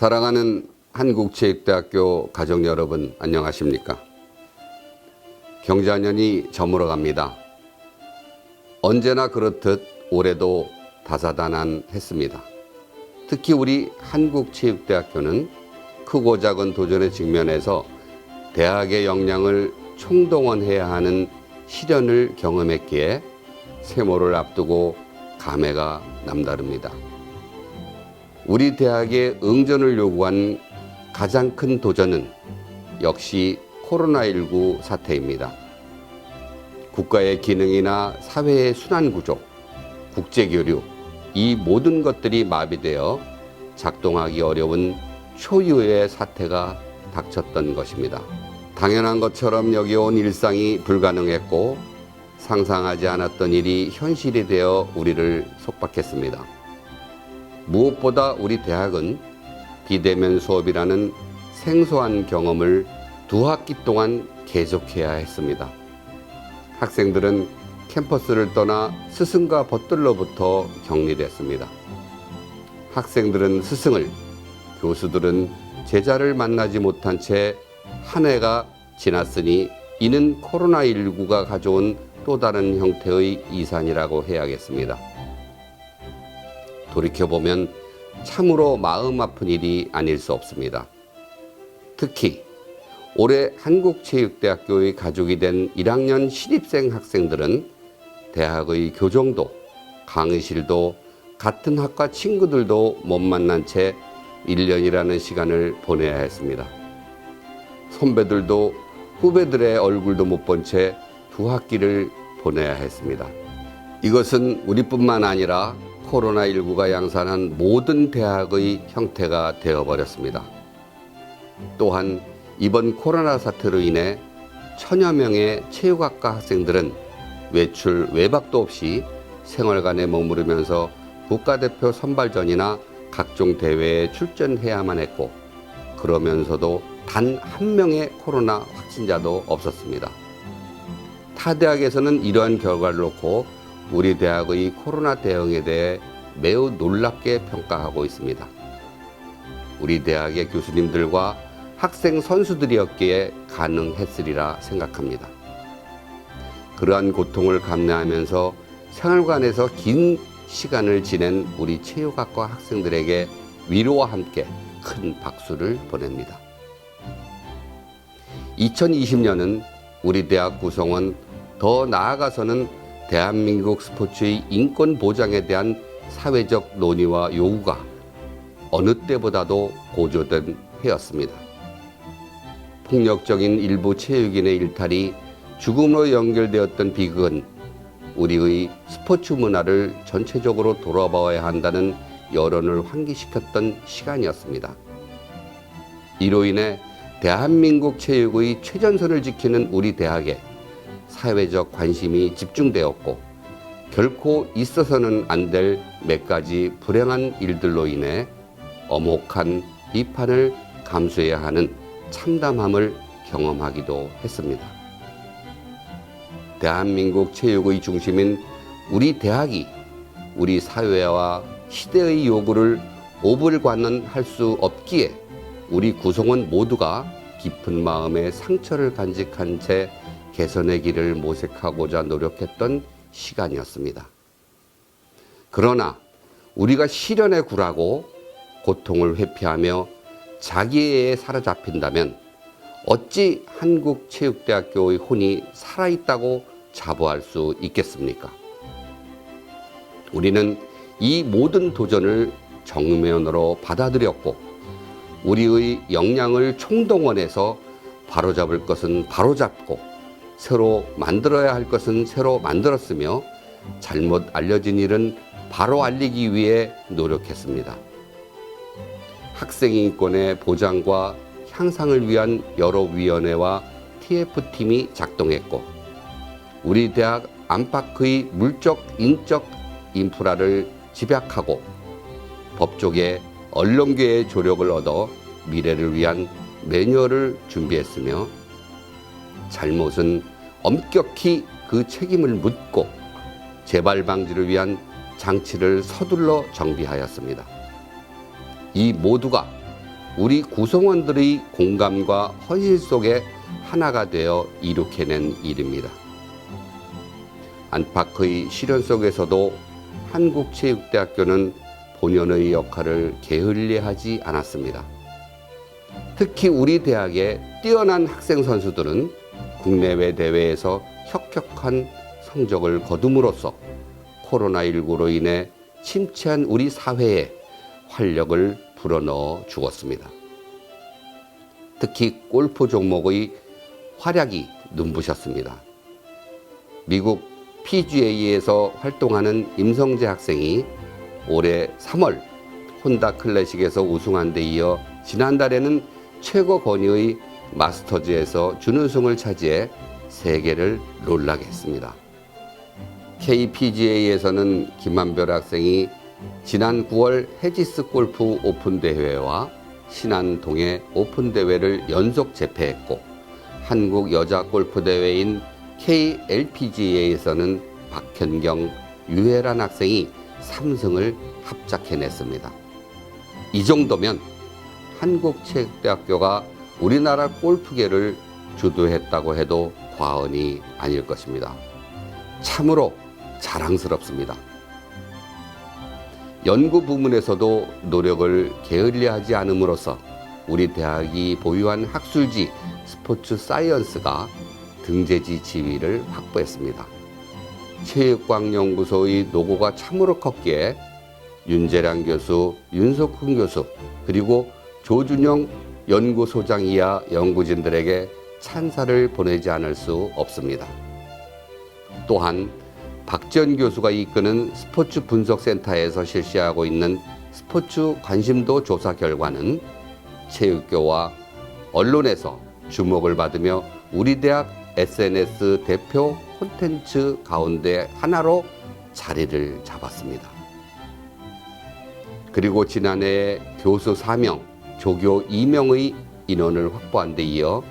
사랑하는 한국체육대학교 가족 여러분, 안녕하십니까? 경자년이 저물어갑니다. 언제나 그렇듯 올해도 다사다난했습니다. 특히 우리 한국체육대학교는 크고 작은 도전에 직면해서 대학의 역량을 총동원해야 하는 시련을 경험했기에 세모를 앞두고 감회가 남다릅니다. 우리 대학의 응전을 요구한 가장 큰 도전은 역시 코로나19 사태입니다. 국가의 기능이나 사회의 순환구조, 국제교류, 이 모든 것들이 마비되어 작동하기 어려운 초유의 사태가 닥쳤던 것입니다. 당연한 것처럼 여겨온 일상이 불가능했고 상상하지 않았던 일이 현실이 되어 우리를 속박했습니다. 무엇보다 우리 대학은 비대면 수업이라는 생소한 경험을 2학기 동안 계속해야 했습니다. 학생들은 캠퍼스를 떠나 스승과 벗들로부터 격리됐습니다. 학생들은 스승을, 교수들은 제자를 만나지 못한 채 한 해가 지났으니 이는 코로나19가 가져온 또 다른 형태의 이산이라고 해야겠습니다. 돌이켜보면 참으로 마음 아픈 일이 아닐 수 없습니다. 특히 올해 한국체육대학교의 가족이 된 1학년 신입생 학생들은 대학의 교정도, 강의실도, 같은 학과 친구들도 못 만난 채 1년이라는 시간을 보내야 했습니다. 선배들도 후배들의 얼굴도 못 본 채 2학기를 보내야 했습니다. 이것은 우리뿐만 아니라 코로나19가 양산한 모든 대학의 형태가 되어버렸습니다. 또한 이번 코로나 사태로 인해 천여 명의 체육학과 학생들은 외출, 외박도 없이 생활관에 머무르면서 국가대표 선발전이나 각종 대회에 출전해야만 했고, 그러면서도 단 한 명의 코로나 확진자도 없었습니다. 타 대학에서는 이러한 결과를 놓고 우리 대학의 코로나 대응에 대해 매우 놀랍게 평가하고 있습니다. 우리 대학의 교수님들과 학생 선수들이었기에 가능했으리라 생각합니다. 그러한 고통을 감내하면서 생활관에서 긴 시간을 지낸 우리 체육학과 학생들에게 위로와 함께 큰 박수를 보냅니다. 2020년은 우리 대학 구성원, 더 나아가서는 대한민국 스포츠의 인권 보장에 대한 사회적 논의와 요구가 어느 때보다도 고조된 해였습니다. 폭력적인 일부 체육인의 일탈이 죽음으로 연결되었던 비극은 우리의 스포츠 문화를 전체적으로 돌아봐야 한다는 여론을 환기시켰던 시간이었습니다. 이로 인해 대한민국 체육의 최전선을 지키는 우리 대학에 사회적 관심이 집중되었고, 결코 있어서는 안 될 몇 가지 불행한 일들로 인해 엄혹한 비판을 감수해야 하는 참담함을 경험하기도 했습니다. 대한민국 체육의 중심인 우리 대학이 우리 사회와 시대의 요구를 오불관원할 수 없기에 우리 구성원 모두가 깊은 마음의 상처를 간직한 채 개선의 길을 모색하고자 노력했던 시간이었습니다. 그러나 우리가 시련에 굴하고 고통을 회피하며 자기애에 사로잡힌다면 어찌 한국체육대학교의 혼이 살아있다고 자부할 수 있겠습니까? 우리는 이 모든 도전을 정면으로 받아들였고, 우리의 역량을 총동원해서 바로잡을 것은 바로잡고 새로 만들어야 할 것은 새로 만들었으며, 잘못 알려진 일은 바로 알리기 위해 노력했습니다. 학생인권의 보장과 향상을 위한 여러 위원회와 TF팀이 작동했고, 우리 대학 안팎의 물적, 인적 인프라를 집약하고 법조계, 언론계의 조력을 얻어 미래를 위한 매뉴얼을 준비했으며, 잘못은 엄격히 그 책임을 묻고 재발 방지를 위한 장치를 서둘러 정비하였습니다. 이 모두가 우리 구성원들의 공감과 헌신 속에 하나가 되어 이룩해낸 일입니다. 안팎의 시련 속에서도 한국체육대학교는 본연의 역할을 게을리하지 않았습니다. 특히 우리 대학의 뛰어난 학생 선수들은 국내외 대회에서 혁혁한 성적을 거둠으로써 코로나19로 인해 침체한 우리 사회에 활력을 불어넣어 주었습니다. 특히 골프 종목의 활약이 눈부셨습니다. 미국 PGA에서 활동하는 임성재 학생이 올해 3월 혼다 클래식에서 우승한 데 이어 지난달에는 최고 권위의 마스터즈에서 준우승을 차지해 세계를 놀라게 했습니다. KPGA에서는 김한별 학생이 지난 9월 해지스 골프 오픈 대회와 신안 동해 오픈 대회를 연속 제패했고, 한국 여자 골프 대회인 KLPGA에서는 박현경, 유혜란 학생이 3승을 합작해냈습니다. 이 정도면 한국체육대학교가 우리나라 골프계를 주도했다고 해도 과언이 아닐 것입니다. 참으로 자랑스럽습니다. 연구 부문에서도 노력을 게을리하지 않음으로써 우리 대학이 보유한 학술지 스포츠 사이언스가 등재지 지위를 확보했습니다. 체육과학연구소의 노고가 참으로 컸기에 윤재량 교수, 윤석훈 교수, 그리고 조준영 연구소장 이하 연구진들에게 찬사를 보내지 않을 수 없습니다. 또한 박지원 교수가 이끄는 스포츠 분석센터에서 실시하고 있는 스포츠 관심도 조사 결과는 체육교와 언론에서 주목을 받으며 우리 대학 SNS 대표 콘텐츠 가운데 하나로 자리를 잡았습니다. 그리고 지난해 교수 4명, 조교 2명의 인원을 확보한 데 이어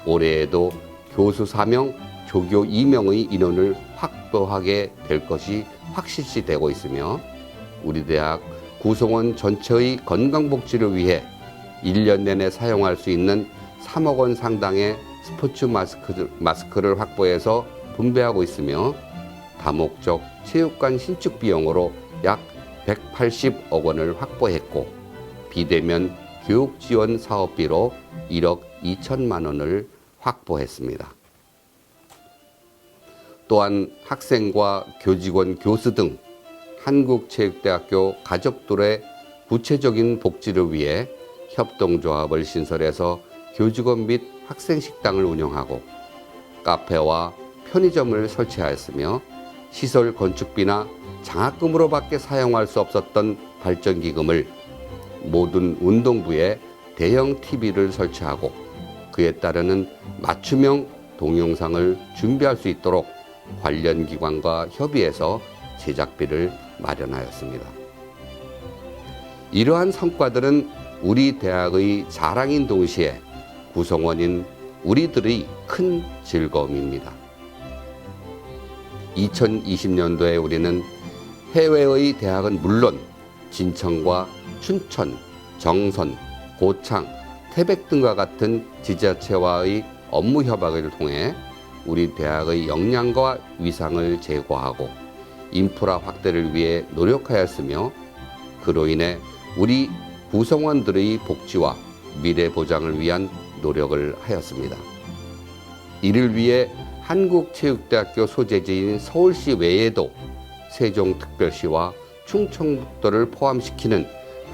올해에도 교수 4명, 조교 2명의 인원을 확보하게 될 것이 확실시되고 있으며, 우리 대학 구성원 전체의 건강복지를 위해 1년 내내 사용할 수 있는 3억 원 상당의 스포츠 마스크를 확보해서 분배하고 있으며, 다목적 체육관 신축 비용으로 약 180억 원을 확보했고, 비대면 교육 지원 사업비로 1억 2천만 원을 확보했습니다. 또한 학생과 교직원, 교수 등 한국체육대학교 가족들의 구체적인 복지를 위해 협동조합을 신설해서 교직원 및 학생 식당을 운영하고 카페와 편의점을 설치하였으며, 시설 건축비나 장학금으로밖에 사용할 수 없었던 발전기금을 모든 운동부에 대형 TV를 설치하고 그에 따르는 맞춤형 동영상을 준비할 수 있도록 관련 기관과 협의해서 제작비를 마련하였습니다. 이러한 성과들은 우리 대학의 자랑인 동시에 구성원인 우리들의 큰 즐거움입니다. 2020년도에 우리는 해외의 대학은 물론 진천과 춘천, 정선, 고창, 태백 등과 같은 지자체와의 업무 협약을 통해 우리 대학의 역량과 위상을 제고하고 인프라 확대를 위해 노력하였으며, 그로 인해 우리 구성원들의 복지와 미래 보장을 위한 노력을 하였습니다. 이를 위해 한국체육대학교 소재지인 서울시 외에도 세종특별시와 충청북도를 포함시키는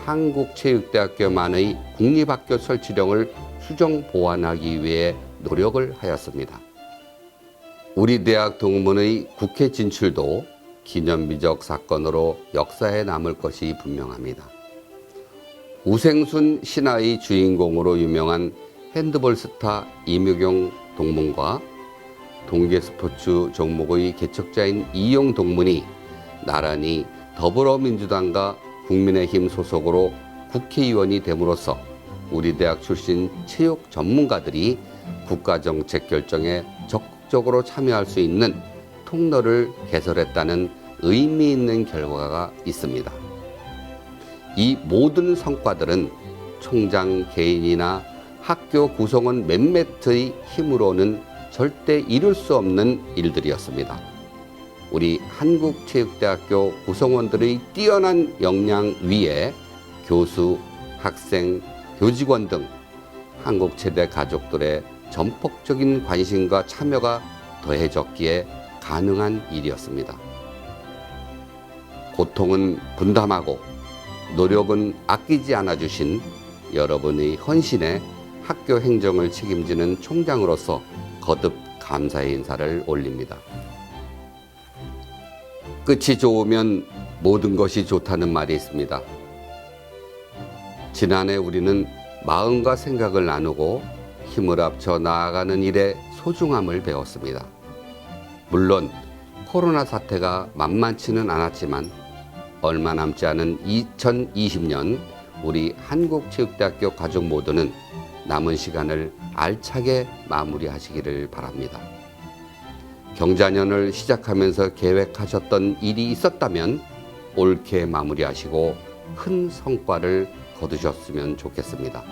한국체육대학교만의 국립학교 설치령을 수정 보완하기 위해 노력을 하였습니다. 우리 대학 동문의 국회 진출도 기념비적 사건으로 역사에 남을 것이 분명합니다. 우생순 신화의 주인공으로 유명한 핸드볼 스타 이무경 동문과 동계 스포츠 종목의 개척자인 이용 동문이 나란히 더불어민주당과 국민의힘 소속으로 국회의원이 됨으로써 우리 대학 출신 체육 전문가들이 국가정책 결정에 적극적으로 참여할 수 있는 통로를 개설했다는 의미 있는 결과가 있습니다. 이 모든 성과들은 총장 개인이나 학교 구성원 몇몇의 힘으로는 절대 이룰 수 없는 일들이었습니다. 우리 한국체육대학교 구성원들의 뛰어난 역량 위에 교수, 학생, 교직원 등 한국체대 가족들의 전폭적인 관심과 참여가 더해졌기에 가능한 일이었습니다. 고통은 분담하고 노력은 아끼지 않아 주신 여러분의 헌신에 학교 행정을 책임지는 총장으로서 거듭 감사의 인사를 올립니다. 끝이 좋으면 모든 것이 좋다는 말이 있습니다. 지난해 우리는 마음과 생각을 나누고 힘을 합쳐 나아가는 일의 소중함을 배웠습니다. 물론 코로나 사태가 만만치는 않았지만 얼마 남지 않은 2020년 우리 한국체육대학교 가족 모두는 남은 시간을 알차게 마무리하시기를 바랍니다. 경자년을 시작하면서 계획하셨던 일이 있었다면 옳게 마무리하시고 큰 성과를 거두셨으면 좋겠습니다.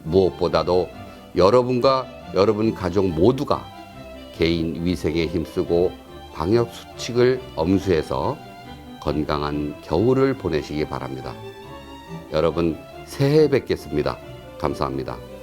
무엇보다도 여러분과 여러분 가족 모두가 개인 위생에 힘쓰고 방역 수칙을 엄수해서 건강한 겨울을 보내시기 바랍니다. 여러분 새해 뵙겠습니다. 감사합니다.